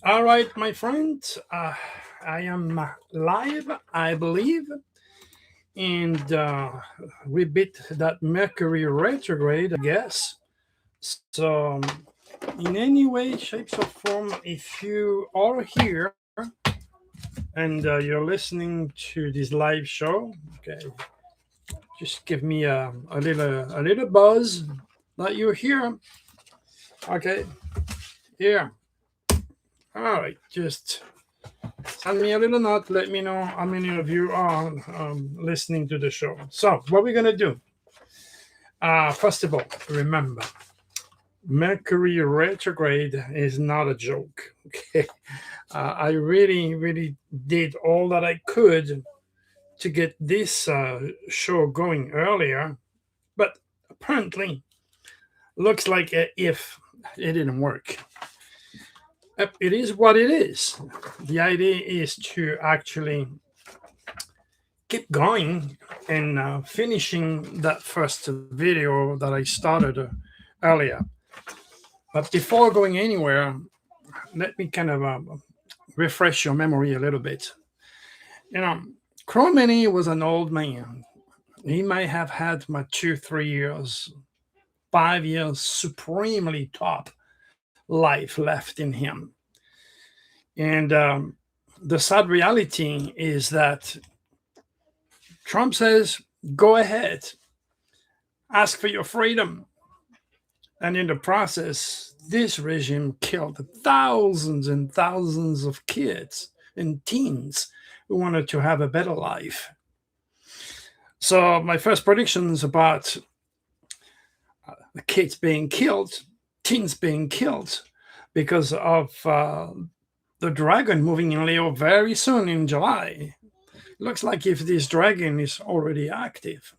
All right, my friend. I am live, I believe, and we beat that Mercury retrograde, I guess. So, in any way, shape, or form, if you are here and you're listening to this live show, okay, just give me a little buzz that you're here. Okay, here. All right, just send me a little note. Let me know how many of you are listening to the show. So, what we're gonna do? First of all, remember, Mercury retrograde is not a joke. Okay, I really, really did all that I could to get this show going earlier, but apparently, looks like if it didn't work. It is what it is. The idea is to actually keep going and finishing that first video that I started earlier. But before going anywhere, let me kind of refresh your memory a little bit. You know, Cromany was an old man. He might have had my 2, 3 years, 5 years supremely top life left in him. And the sad reality is that Trump says, go ahead, ask for your freedom. And in the process, this regime killed thousands and thousands of kids and teens who wanted to have a better life. So, my first predictions about kids being killed, teens being killed, because of the dragon moving in Leo very soon in July. Looks like if this dragon is already active.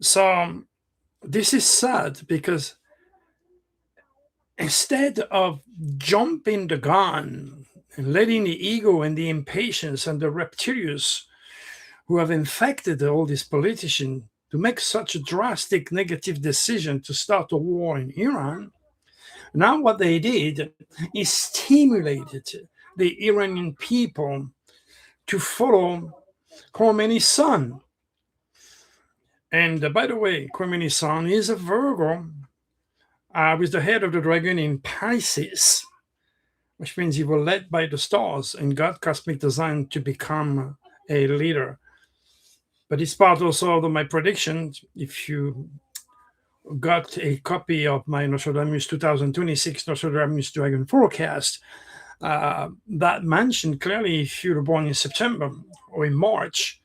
So, this is sad because instead of jumping the gun and letting the ego and the impatience and the reptilians who have infected all these politicians to make such a drastic negative decision to start a war in Iran, now what they did is stimulated the Iranian people to follow Khomeini's son. And by the way, Khomeini's son is a Virgo with the head of the dragon in Pisces, which means he was led by the stars in God's cosmic design to become a leader. But it's part also of my prediction. If you got a copy of my Nostradamus 2026 Nostradamus Dragon forecast, that mentioned clearly if you were born in September or in March,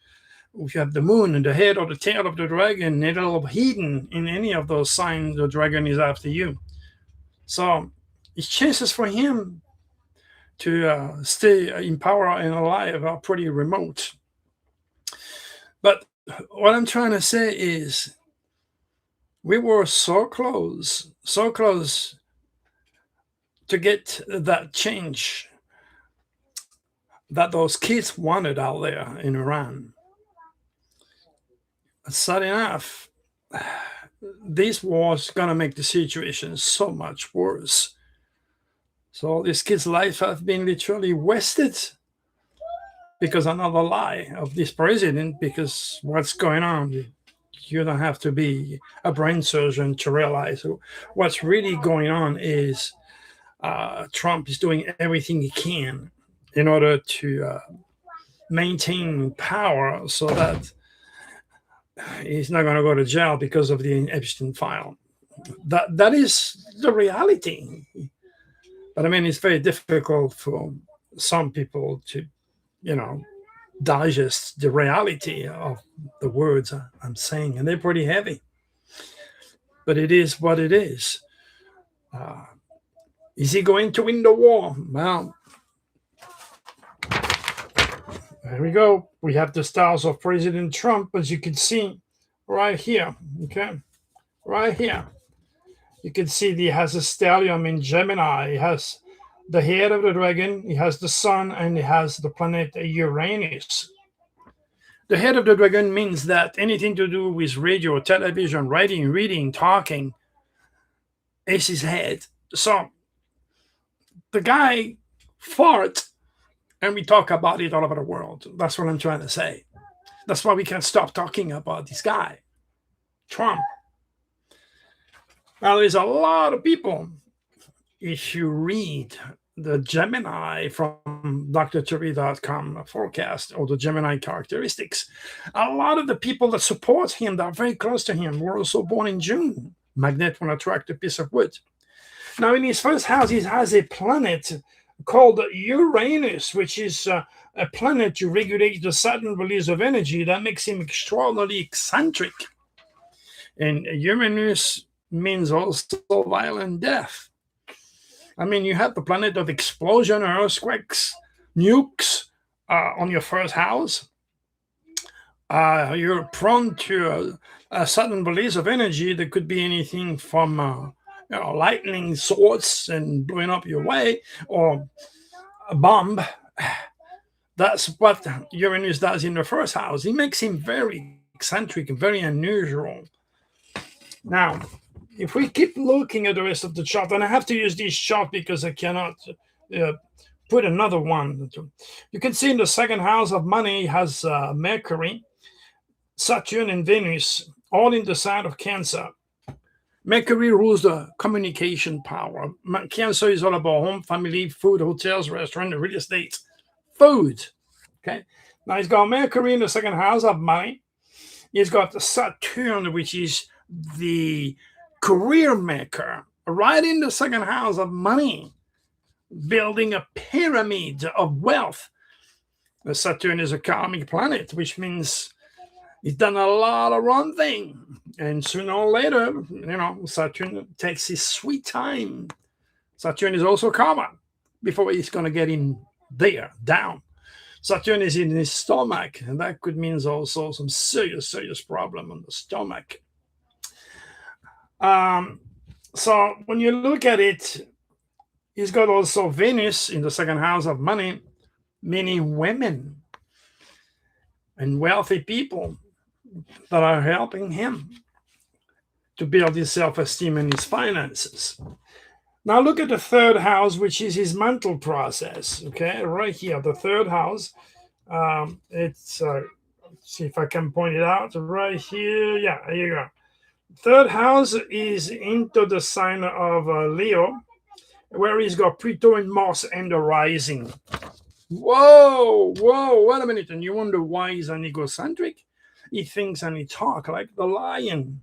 if you have the moon and the head or the tail of the dragon, needle of hidden in any of those signs, the dragon is after you. So his chances for him to stay in power and alive are pretty remote. But what I'm trying to say is we were so close to get that change that those kids wanted out there in Iran. Sad enough, this war's gonna make the situation so much worse. So all these kids' lives have been literally wasted because another lie of this president. Because what's going on? You don't have to be a brain surgeon to realize what's really going on is Trump is doing everything he can in order to maintain power so that he's not going to go to jail because of the Epstein file. That is the reality. But I mean, it's very difficult for some people to, digest the reality of the words I'm saying, and they're pretty heavy. But it is what it is. Is he going to win the war? Well, there we go. We have the stars of President Trump, as you can see right here. Okay, right here. You can see he has a stellium in Gemini. He has the head of the dragon, he has the sun, and he has the planet Uranus. The head of the dragon means that anything to do with radio, television, writing, reading, talking is his head. So The guy fart, and we talk about it all over the world. That's what I'm trying to say. That's why we can't stop talking about this guy, Trump. Now, there's a lot of people, if you read the Gemini from drterry.com forecast or the Gemini characteristics, a lot of the people that support him, that are very close to him, were also born in June. Magnet will attract a piece of wood. Now, in his first house, he has a planet called Uranus, which is a planet to regulate the sudden release of energy that makes him extraordinarily eccentric. And Uranus means also violent death. I mean, you have the planet of explosion, earthquakes, nukes on your first house. You're prone to a sudden release of energy that could be anything from lightning source and blowing up your way, or a bomb. That's what Uranus does in the first house. It makes him very eccentric and very unusual. Now, if we keep looking at the rest of the chart, and I have to use this chart because I cannot put another one. You can see in the second house of money has Mercury, Saturn, and Venus, all in the sign of Cancer. Mercury rules the communication power. Cancer is all about home, family, food, hotels, restaurant, real estate, food. Okay. Now he's got Mercury in the second house of money. He's got Saturn, which is the career maker, right in the second house of money, building a pyramid of wealth. Saturn is a karmic planet, which means he's done a lot of wrong thing. And sooner or later, Saturn takes his sweet time. Saturn is also karma before he's going to get in there, down. Saturn is in his stomach, and that could mean also some serious problem on the stomach. So when you look at it, he's got also Venus in the second house of money, meaning women and wealthy people that are helping him to build his self-esteem and his finances. Now look at the third house, which is his mental process. Okay, right here, the third house. Let's see if I can point it out right here. Yeah, there you go. Third house is into the sign of Leo, where he's got Pluto and Mars and the rising. Whoa, wait a minute. And you wonder why he's an egocentric? He thinks and he talks like the lion.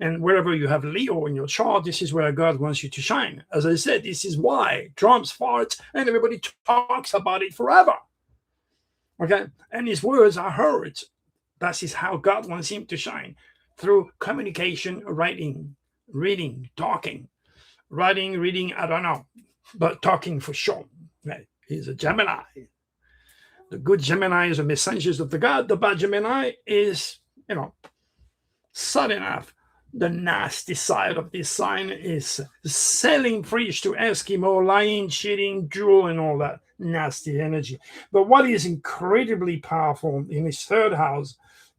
And wherever you have Leo in your chart, this is where God wants you to shine. As I said, this is why Trump's farts and everybody talks about it forever. Okay? And his words are heard. That is how God wants him to shine. Through communication, writing, reading, talking. Writing, reading, I don't know. But talking for sure. Okay? He's a Gemini. The good Gemini is the messengers of the God. The bad Gemini is, sad enough. The nasty side of this sign is selling fish to Eskimo, lying, cheating, jewel, and all that nasty energy. But what is incredibly powerful in his third house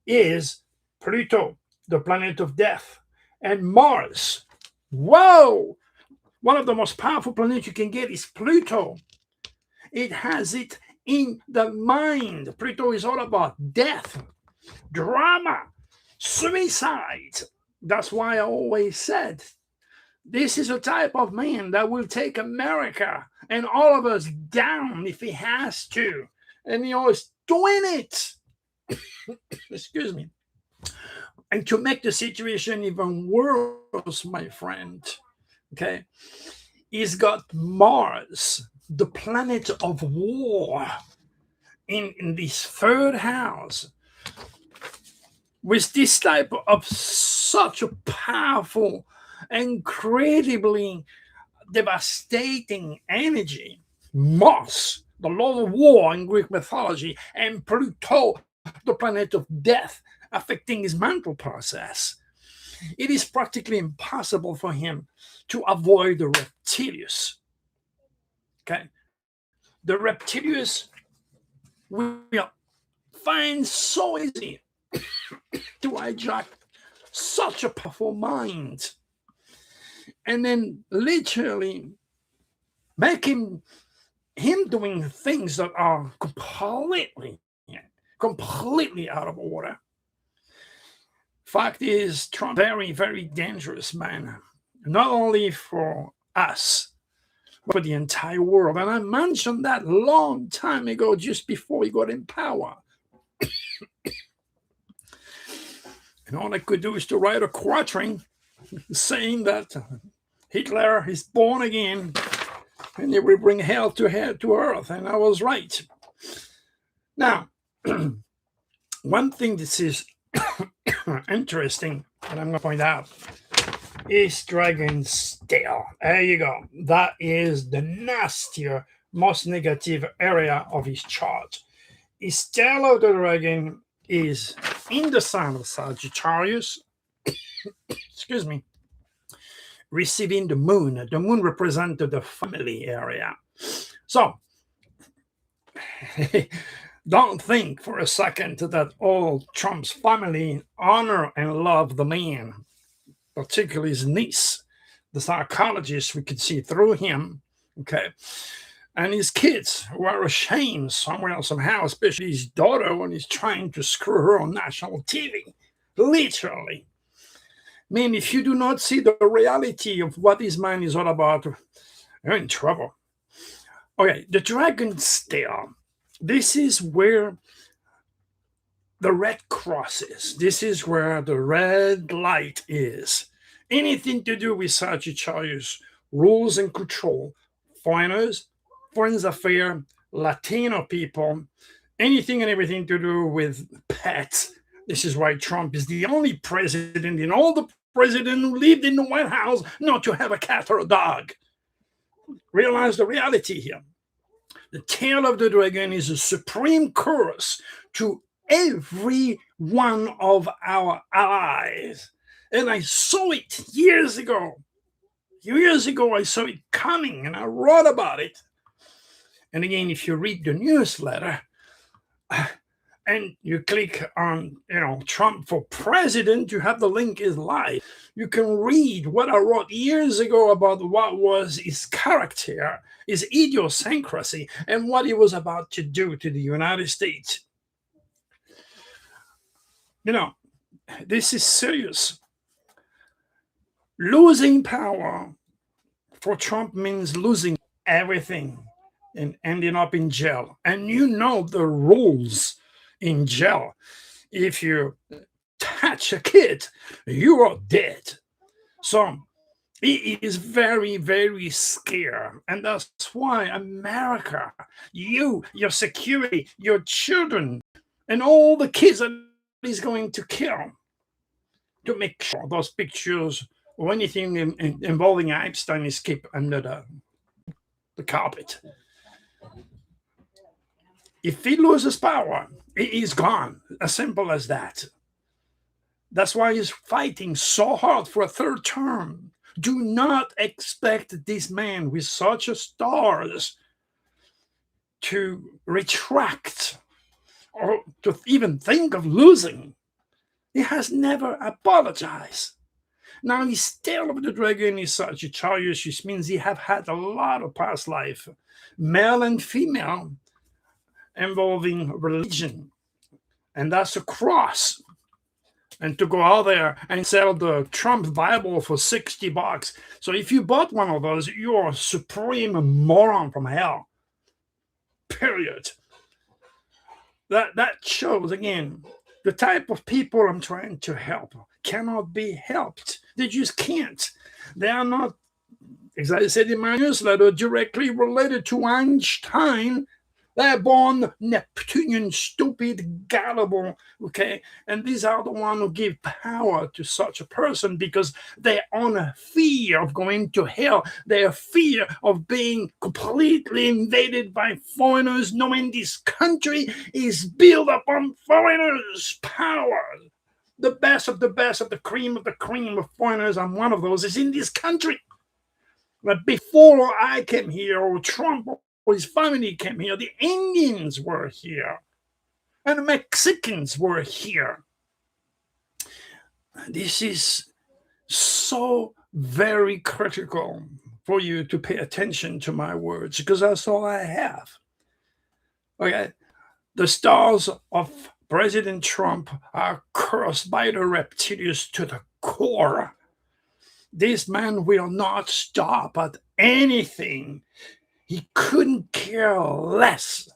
is Pluto, the planet of death, and Mars. Whoa! One of the most powerful planets you can get is Pluto. It has it in the mind. Pluto is all about death, drama, suicide. That's why I always said, this is a type of man that will take America and all of us down if he has to. And he's doing it. Excuse me. And to make the situation even worse, my friend, okay, he's got Mars, the planet of war, in this third house. With this type of such a powerful, incredibly devastating energy, Mars, the lord of war in Greek mythology, and Pluto, the planet of death, affecting his mental process, it is practically impossible for him to avoid the reptilius. Okay? The reptilius will find so easy to hijack such a powerful mind, and then literally make him doing things that are completely out of order. Fact is, Trump very, very dangerous man, not only for us, but for the entire world. And I mentioned that long time ago, just before he got in power. And all I could do is to write a quatrain saying that Hitler is born again and he will bring hell to earth. And I was right. Now, one thing that is interesting that I'm going to point out is Dragon's Tail. There you go. That is the nastier, most negative area of his chart. His tail of the dragon is in the sign of Sagittarius. Excuse me. Receiving the moon. The moon represented the family area. So, don't think for a second that all Trump's family honor and love the man, particularly his niece, the psychologist we could see through him, okay, and his kids who are ashamed somewhere somehow, especially his daughter when he's trying to screw her on national TV, literally. Man, if you do not see the reality of what this man is all about, you're in trouble. Okay, the Dragon's Tail. This is where the red cross is. This is where the red light is. Anything to do with Sagittarius, rules and control, foreigners, foreign affairs, Latino people, anything and everything to do with pets. This is why Trump is the only president in all the presidents who lived in the White House not to have a cat or a dog. Realize the reality here. The tail of the dragon is a supreme curse to every one of our allies. And I saw it years ago. Years ago, I saw it coming and I wrote about it. And again, if you read the newsletter and you click on, Trump for president, you have the link is live. You can read what I wrote years ago about what was his character, his idiosyncrasy, and what he was about to do to the United States. This is serious. Losing power for Trump means losing everything and ending up in jail. And you know the rules in jail. If you touch a kid, you are dead. So he is very, very scared. And that's why America, your security, your children, and all the kids that he's going to kill to make sure those pictures or anything involving Epstein is kept under the carpet. If he loses power, he is gone. As simple as that. That's why he's fighting so hard for a third term. Do not expect this man with such a stars to retract or to even think of losing. He has never apologized. Now, his tail of the dragon is Sagittarius, which means he have had a lot of past life, male and female, involving religion. And that's a cross. And to go out there and sell the Trump Bible for $60. So if you bought one of those, you're a supreme moron from hell. Period. That shows, again, the type of people I'm trying to help cannot be helped. They just can't. They are not, as I said in my newsletter, directly related to Einstein. They're born Neptunian, stupid, gullible, okay? And these are the ones who give power to such a person because they're on a fear of going to hell. They're fear of being completely invaded by foreigners, knowing this country is built upon foreigners' power. The best of the cream of foreigners, and one of those is in this country. But before I came here, or Trump or his family came here, the Indians were here, and the Mexicans were here. This is so very critical for you to pay attention to my words because that's all I have. Okay? The stars of President Trump are cursed by the reptilians to the core. This man will not stop at anything. He couldn't care less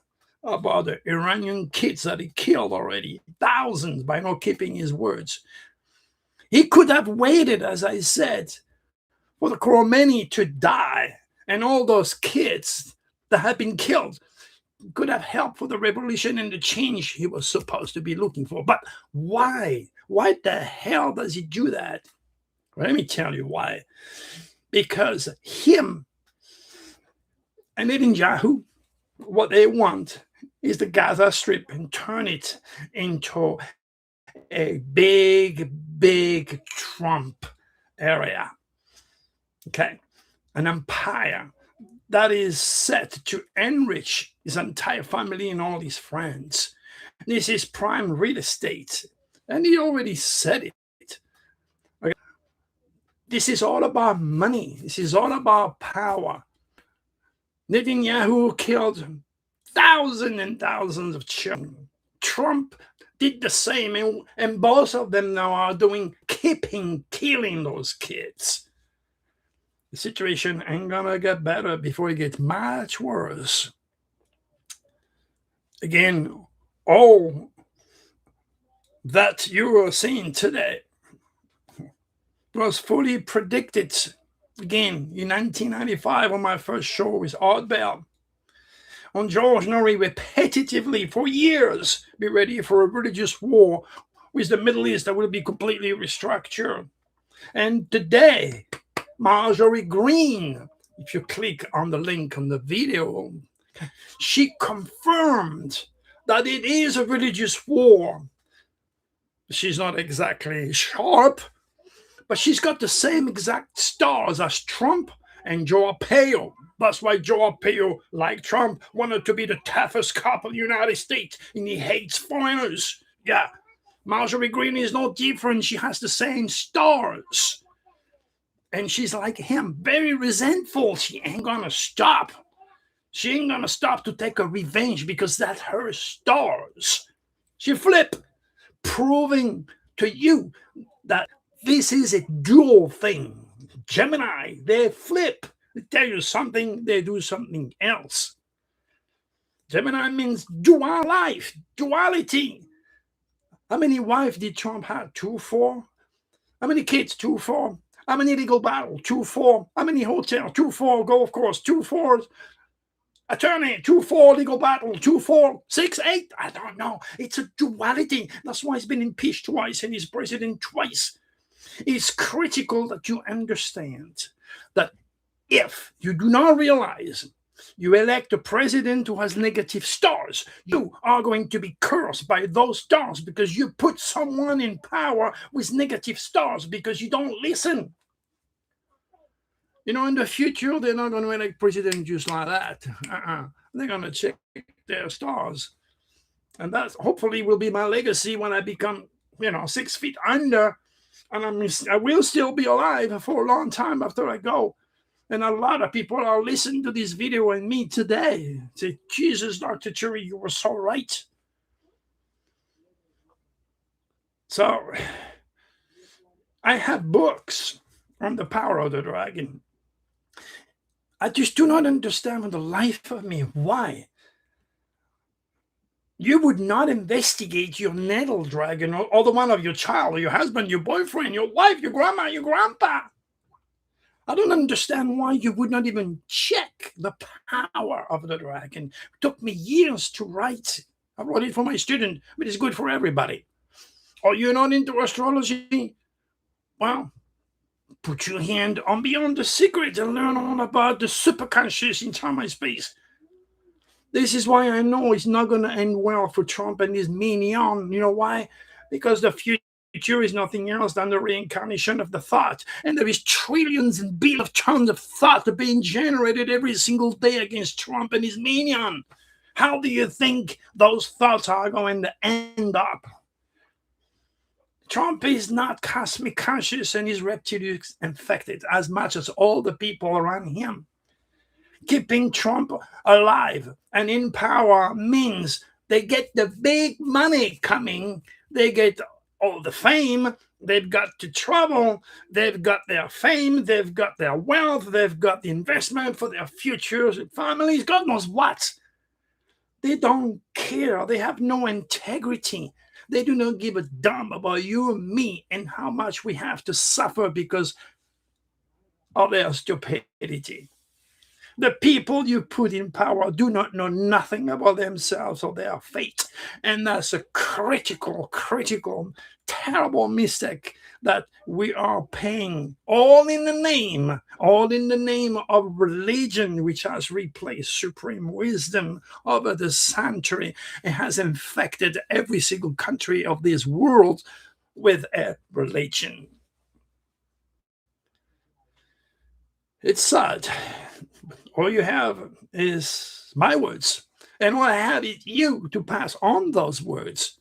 about the Iranian kids that he killed already, thousands, by not keeping his words. He could have waited, as I said, for the Khomeini to die and all those kids that have been killed could have helped for the revolution and the change he was supposed to be looking for. But why? Why the hell does he do that? Well, let me tell you why. Because him and Netanyahu, what they want is the Gaza Strip and turn it into a big Trump area. Okay, an empire that is set to enrich his entire family and all his friends. This is prime real estate. And he already said it. Okay? This is all about money. This is all about power. Netanyahu killed thousands and thousands of children. Trump did the same, and both of them now are killing those kids. The situation ain't gonna get better before it gets much worse. Again, all that you are seeing today was fully predicted. Again, in 1995 on my first show with Art Bell. On George Norrie repetitively for years be ready for a religious war with the Middle East that will be completely restructured. And today, Marjorie Green, if you click on the link on the video, she confirmed that it is a religious war. She's not exactly sharp, but she's got the same exact stars as Trump and Joe Arpaio. That's why Joe Arpaio, like Trump, wanted to be the toughest cop in the United States, and he hates foreigners. Yeah, Marjorie Green is no different. She has the same stars. And she's like him, very resentful. She ain't gonna stop. She ain't gonna stop to take a revenge because that's her stars. She flip, proving to you that this is a dual thing. Gemini, they flip. They tell you something, they do something else. Gemini means dual life, duality. How many wives did Trump have? 2, 4? How many kids? 2, 4? How many legal battles? 2, 4? How many hotels? 2, 4 golf course? 2, 4 attorney? 2, 4 legal battle? 2, 4, 6, 8? I don't know. It's a duality. That's why he's been impeached twice and he's president twice. It's critical that you understand that if you do not realize you elect a president who has negative stars, you are going to be cursed by those stars because you put someone in power with negative stars because you don't listen. You know, in the future, they're not going to elect president just like that. They're going to check their stars. And that hopefully will be my legacy when I become, 6 feet under. And I will still be alive for a long time after I go. And a lot of people are listening to this video and me today. Say, Jesus, Dr. Cherry, you were so right. So I have books on the power of the dragon. I just do not understand for the life of me why you would not investigate your natal dragon or the one of your child or your husband, your boyfriend, your wife, your grandma, your grandpa. I don't understand why you would not even check the power of the dragon. It took me years to write. I wrote it for my student, but it's good for everybody. Are you not into astrology? Well, put your hand on Beyond the Secret and learn all about the superconscious in time and space. This is why I know it's not going to end well for Trump and his minion. You know why? Because the future is nothing else than the reincarnation of the thought. And there is trillions and billions of tons of thought being generated every single day against Trump and his minion. How do you think those thoughts are going to end up? Trump is not cosmic conscious and is reptilian infected as much as all the people around him. Keeping Trump alive and in power means they get the big money coming, they get all the fame, they've got the trouble, they've got their fame, they've got their wealth, they've got the investment for their futures, families, God knows what. They don't care. They have no integrity. They do not give a damn about you and me and how much we have to suffer because of their stupidity. The people you put in power do not know nothing about themselves or their fate. And that's a critical, terrible mistake that we are paying, all in the name of religion, which has replaced supreme wisdom over the century and has infected every single country of this world with a religion. It's sad. All you have is my words. And all I have is you to pass on those words.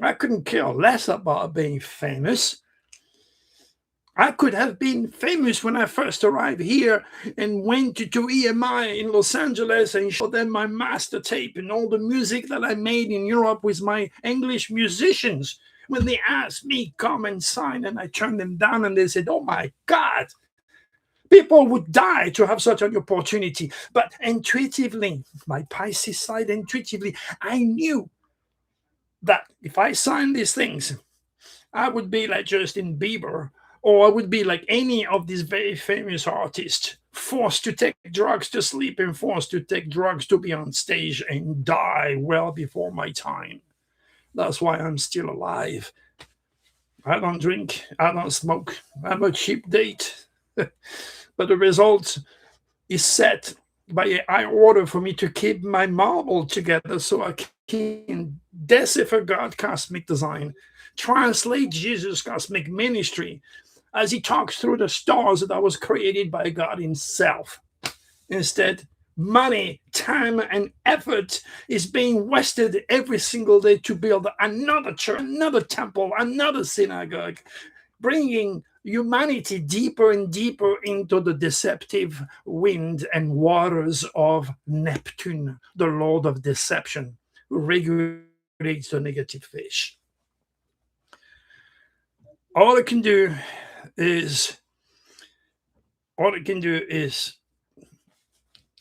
I couldn't care less about being famous. I could have been famous when I first arrived here and went to EMI in Los Angeles and showed them my master tape and all the music that I made in Europe with my English musicians. When they asked me, come and sign, and I turned them down and they said, oh my God, people would die to have such an opportunity. But intuitively, my Pisces side, intuitively, I knew that if I signed these things, I would be like Justin Bieber, or I would be like any of these very famous artists, forced to take drugs to sleep and forced to take drugs to be on stage and die well before my time. That's why I'm still alive. I don't drink, I don't smoke, I'm a cheap date. But the result is set by a high order for me to keep my marble together so I can decipher God cosmic design, translate Jesus cosmic ministry as he talks through the stars that was created by God himself. Instead, money, time, and effort is being wasted every single day to build another church, another temple, another synagogue, bringing humanity deeper and deeper into the deceptive wind and waters of Neptune, the Lord of Deception, who regulates the negative fish. All it can do is all it can do is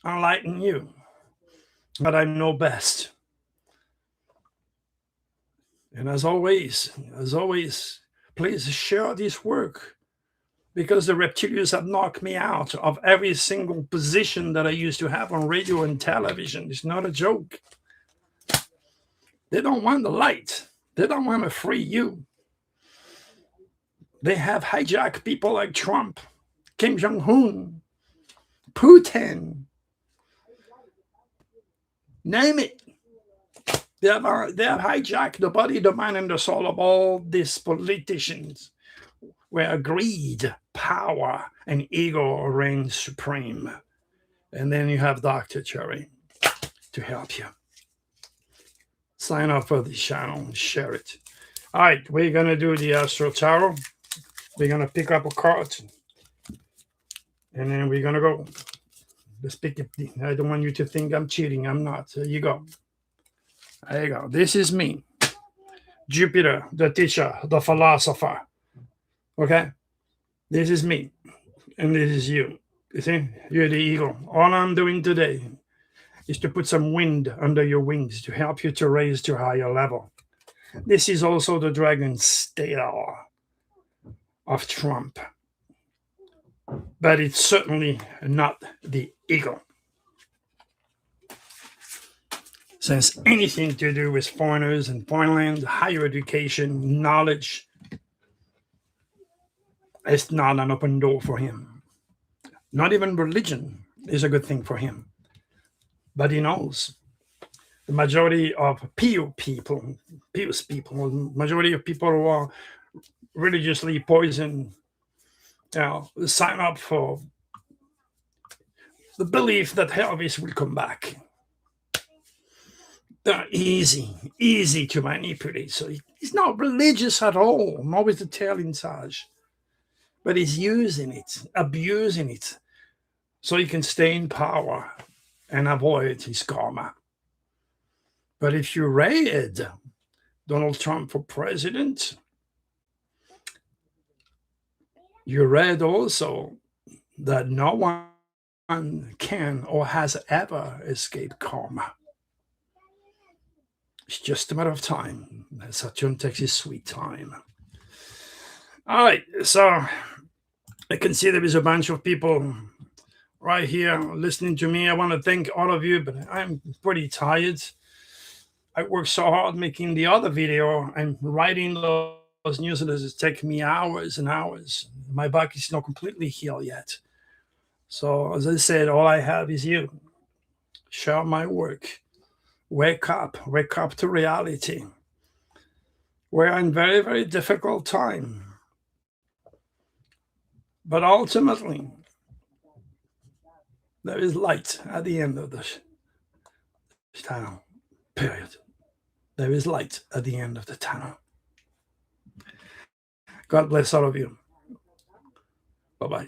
enlighten you, but I know best. And as always, please share this work because the reptilians have knocked me out of every single position that I used to have on radio and television. It's not a joke. They don't want the light. They don't want to free you. They have hijacked people like Trump, Kim Jong-un, Putin, name it. They have hijacked the body, the mind, and the soul of all these politicians where greed, power, and ego reign supreme. And then you have Dr. Cherry to help you. Sign up for the channel and share it. All right, we're going to do the Astro Tarot. We're going to pick up a card. And then we're going to go. Let's pick it. I don't want you to think I'm cheating. I'm not. There you go. There you go. This is me. Jupiter, the teacher, the philosopher. Okay? This is me. And this is you. You see? You're the eagle. All I'm doing today is to put some wind under your wings to help you to raise to a higher level. This is also the dragon stare of Trump. But it's certainly not the eagle. Since anything to do with foreigners and foreign land, higher education, knowledge, it's not an open door for him. Not even religion is a good thing for him. But he knows the majority of pious people, majority of people who are religiously poisoned, sign up for the belief that Elvis will come back. Easy to manipulate. So he's not religious at all, not with the tail in charge, but he's using it, abusing it, so he can stay in power and avoid his karma. But if you read Donald Trump for president, you read also that no one can or has ever escaped karma. It's just a matter of time. Saturn takes his sweet time. All right, so I can see there is a bunch of people right here listening to me. I want to thank all of you, but I'm pretty tired. I worked so hard making the other video and writing those newsletters. It takes me hours and hours. My back is not completely healed yet. So as I said, all I have is you. Share my work. Wake up to reality. We're in very, very difficult time. But ultimately, there is light at the end of this tunnel, period. There is light at the end of the tunnel. God bless all of you. Bye-bye.